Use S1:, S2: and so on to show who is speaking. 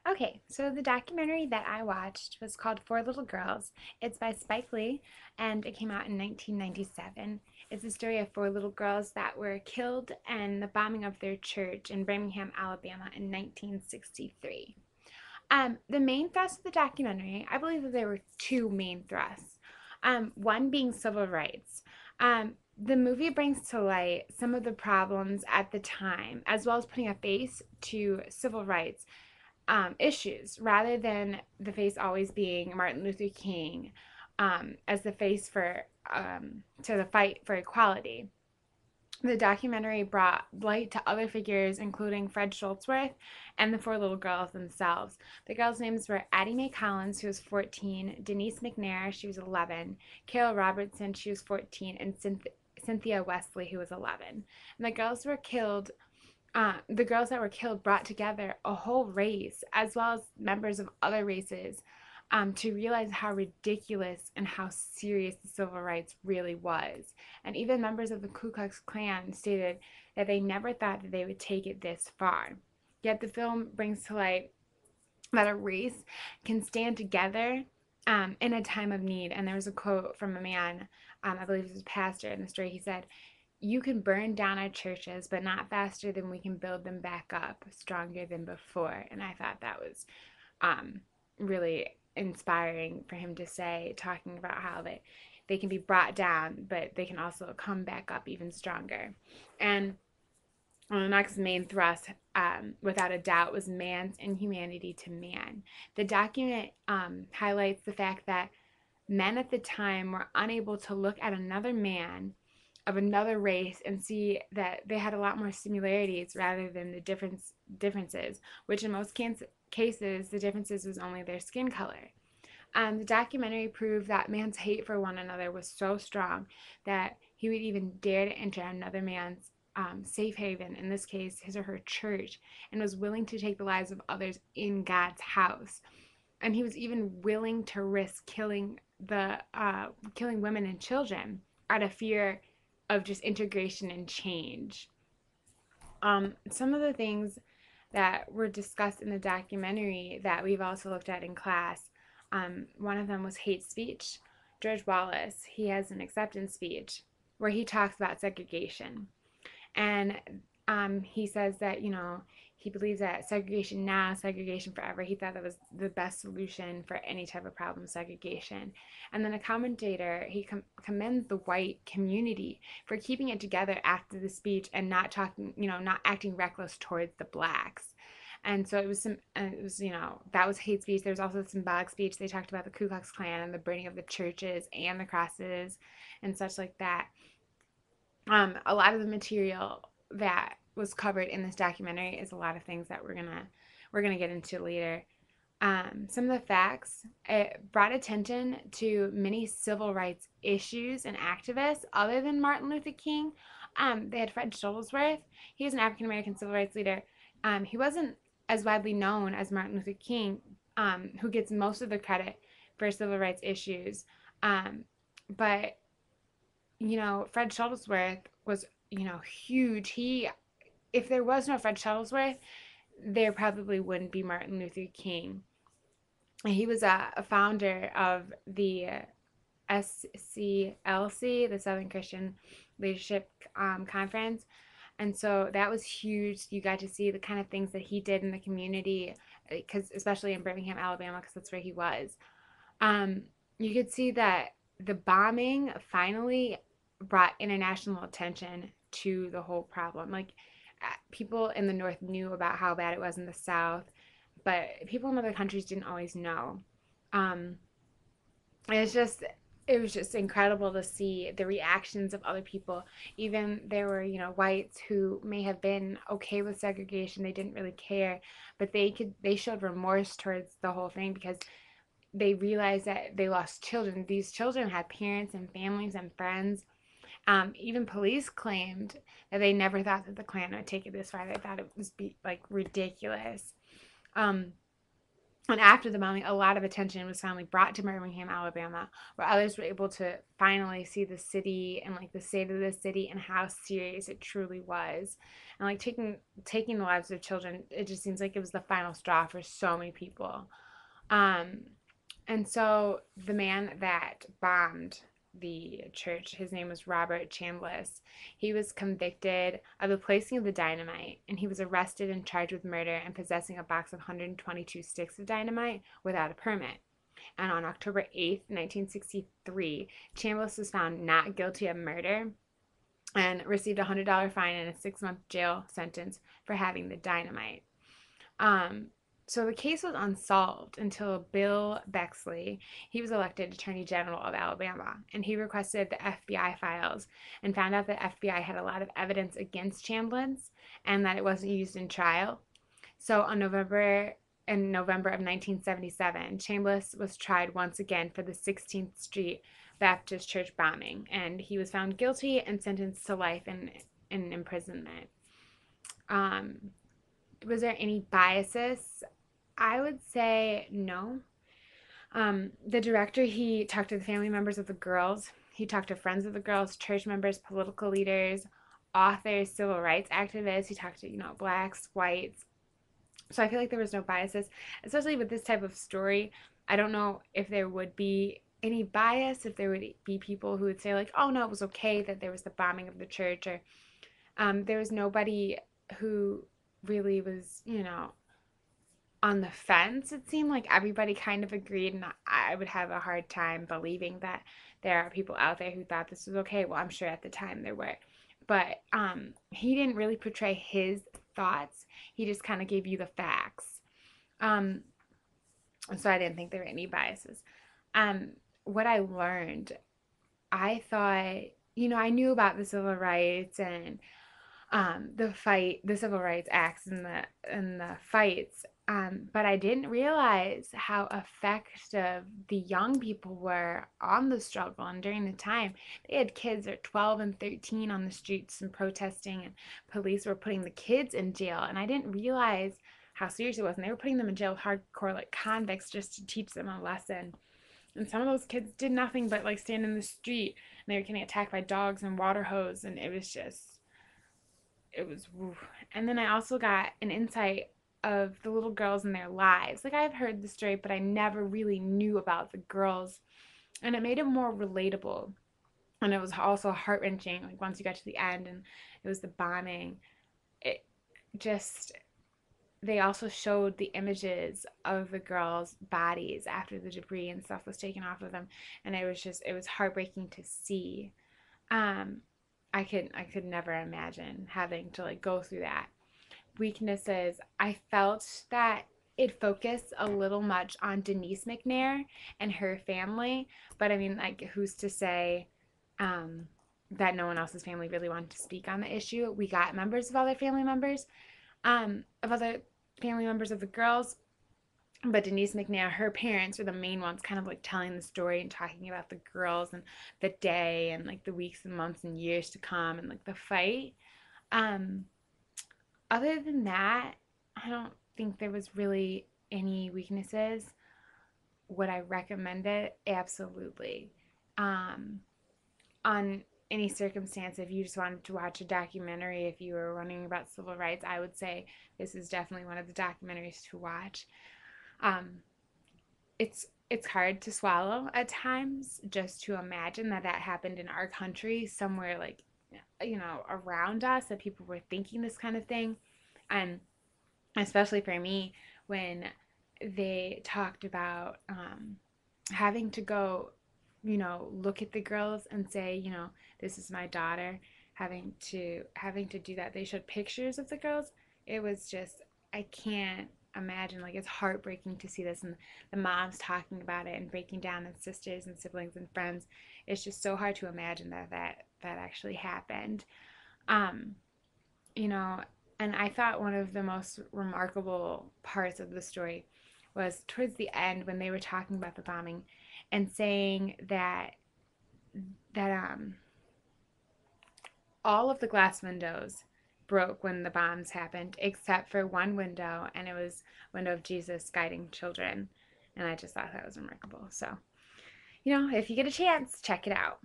S1: Okay, so the documentary that I watched was called Four Little Girls. It's by Spike Lee and it came out in 1997. It's the story of four little girls that were killed in the bombing of their church in Birmingham, Alabama in 1963. The main thrust of the documentary, I believe that there were two main thrusts. One being civil rights. The movie brings to light some of the problems at the time, as well as putting a face to civil rights issues rather than the face always being Martin Luther King as the face for to the fight for equality. The documentary brought light to other figures, including Fred Schultzworth and the four little girls themselves. The girls' names were Addie Mae Collins, who was 14, Denise McNair, she was 11, Carol Robertson, she was 14, and Cynthia Wesley, who was 11. And the girls that were killed brought together a whole race as well as members of other races to realize how ridiculous and how serious the civil rights really was. And even members of the Ku Klux Klan stated that they never thought that they would take it this far. Yet the film brings to light that a race can stand together in a time of need. And there was a quote from a man, I believe it was a pastor in the story. He said, "You can burn down our churches, but not faster than we can build them back up, stronger than before." And I thought that was um, really inspiring for him to say, talking about how they can be brought down, but they can also come back up even stronger. And the next main thrust, without a doubt, was man's inhumanity to man. The document highlights the fact that men at the time were unable to look at another man of another race and see that they had a lot more similarities rather than the differences, which in most cases the differences was only their skin color. The documentary proved that man's hate for one another was so strong that he would even dare to enter another man's safe haven, in this case his or her church, and was willing to take the lives of others in God's house. And he was even willing to risk killing women and children out of fear of just integration and change. Some of the things that were discussed in the documentary that we've also looked at in class, one of them was hate speech. George Wallace, he has an acceptance speech where he talks about segregation. And he says that, he believes that segregation now, segregation forever. He thought that was the best solution for any type of problem, segregation. And then a commentator, he commends the white community for keeping it together after the speech and not talking, not acting reckless towards the blacks. And so that was hate speech. There was also symbolic speech. They talked about the Ku Klux Klan and the burning of the churches and the crosses and such like that. A lot of the material that was covered in this documentary is a lot of things that we're gonna get into later. Some of the facts, it brought attention to many civil rights issues and activists other than Martin Luther King. They had Fred Shuttlesworth. He was an African American civil rights leader. He wasn't as widely known as Martin Luther King, who gets most of the credit for civil rights issues. But Fred Shuttlesworth was, huge. If there was no Fred Shuttlesworth, there probably wouldn't be Martin Luther King. He was a founder of the SCLC, the Southern Christian Leadership Conference. And so that was huge. You got to see the kind of things that he did in the community, because especially in Birmingham, Alabama, because that's where he was. Um, you could see that the bombing finally brought international attention to the whole problem. Like people in the North knew about how bad it was in the South, but people in other countries didn't always know. Um, it's just it was just incredible to see the reactions of other people. Even there were, whites who may have been okay with segregation, they didn't really care, but they showed remorse towards the whole thing because they realized that they lost children. These children had parents and families and friends. Even police claimed that they never thought that the Klan would take it this far. They thought it was like ridiculous. Um, And after the bombing, a lot of attention was finally brought to Birmingham, Alabama, where others were able to finally see the city and like the state of the city and how serious it truly was. And like taking the lives of children, it just seems like it was the final straw for so many people. Um, and so the man that bombed the church, his name was Robert Chambliss. He was convicted of the placing of the dynamite, and he was arrested and charged with murder and possessing a box of 122 sticks of dynamite without a permit. And on October 8th, 1963, Chambliss was found not guilty of murder and received a $100 fine and a 6-month jail sentence for having the dynamite. Um, so the case was unsolved until Bill Bexley, he was elected Attorney General of Alabama, and he requested the FBI files and found out that FBI had a lot of evidence against Chambliss and that it wasn't used in trial. So in November of 1977, Chambliss was tried once again for the 16th Street Baptist Church bombing, and he was found guilty and sentenced to life in imprisonment. Um, was there any biases? I would say no. The director, he talked to the family members of the girls. He talked to friends of the girls, church members, political leaders, authors, civil rights activists. He talked to, blacks, whites. So I feel like there was no biases, especially with this type of story. I don't know if there would be any bias, if there would be people who would say like, oh no, it was okay that there was the bombing of the church, or there was nobody who really was, on the fence. It seemed like everybody kind of agreed, and I would have a hard time believing that there are people out there who thought this was okay. Well, I'm sure at the time there were, but he didn't really portray his thoughts. He just kind of gave you the facts. Um, so I didn't think there were any biases. What I learned, I thought, I knew about the civil rights and the civil rights acts and the fights. But I didn't realize how effective the young people were on the struggle and during the time. They had kids at 12 and 13 on the streets and protesting, and police were putting the kids in jail. And I didn't realize how serious it was. And they were putting them in jail hardcore, like convicts, just to teach them a lesson. And some of those kids did nothing but like stand in the street, and they were getting attacked by dogs and water hose, and it was woo. And then I also got an insight of the little girls and their lives. Like I've heard the story, but I never really knew about the girls, and it made it more relatable. And it was also heart-wrenching, like once you got to the end and it was the bombing. It just They also showed the images of the girls' bodies after the debris and stuff was taken off of them, and it was heartbreaking to see. um I could never imagine having to like go through that. Weaknesses, I felt that it focused a little much on Denise McNair and her family, but I mean, like, who's to say um, that no one else's family really wanted to speak on the issue? We got members of other family members, of other family members of the girls, but Denise McNair, her parents were the main ones kind of like telling the story and talking about the girls and the day and like the weeks and months and years to come and like the fight. Um, Other than that, I don't think there was really any weaknesses. Would I recommend it? Absolutely. Um, on any circumstance, if you just wanted to watch a documentary, if you were wondering about civil rights, I would say this is definitely one of the documentaries to watch. Um, it's hard to swallow at times just to imagine that that happened in our country somewhere, like, around us, that people were thinking this kind of thing. And especially for me, when they talked about having to go, look at the girls and say, this is my daughter, having to do that. They showed pictures of the girls. It was just, I can't imagine. Like, it's heartbreaking to see this, and the moms talking about it and breaking down, and sisters and siblings and friends. It's just so hard to imagine that actually happened. Um, you know, and I thought one of the most remarkable parts of the story was towards the end when they were talking about the bombing and saying that all of the glass windows broke when the bombs happened, except for one window, and it was window of Jesus guiding children. And I just thought that was remarkable. So, if you get a chance, check it out.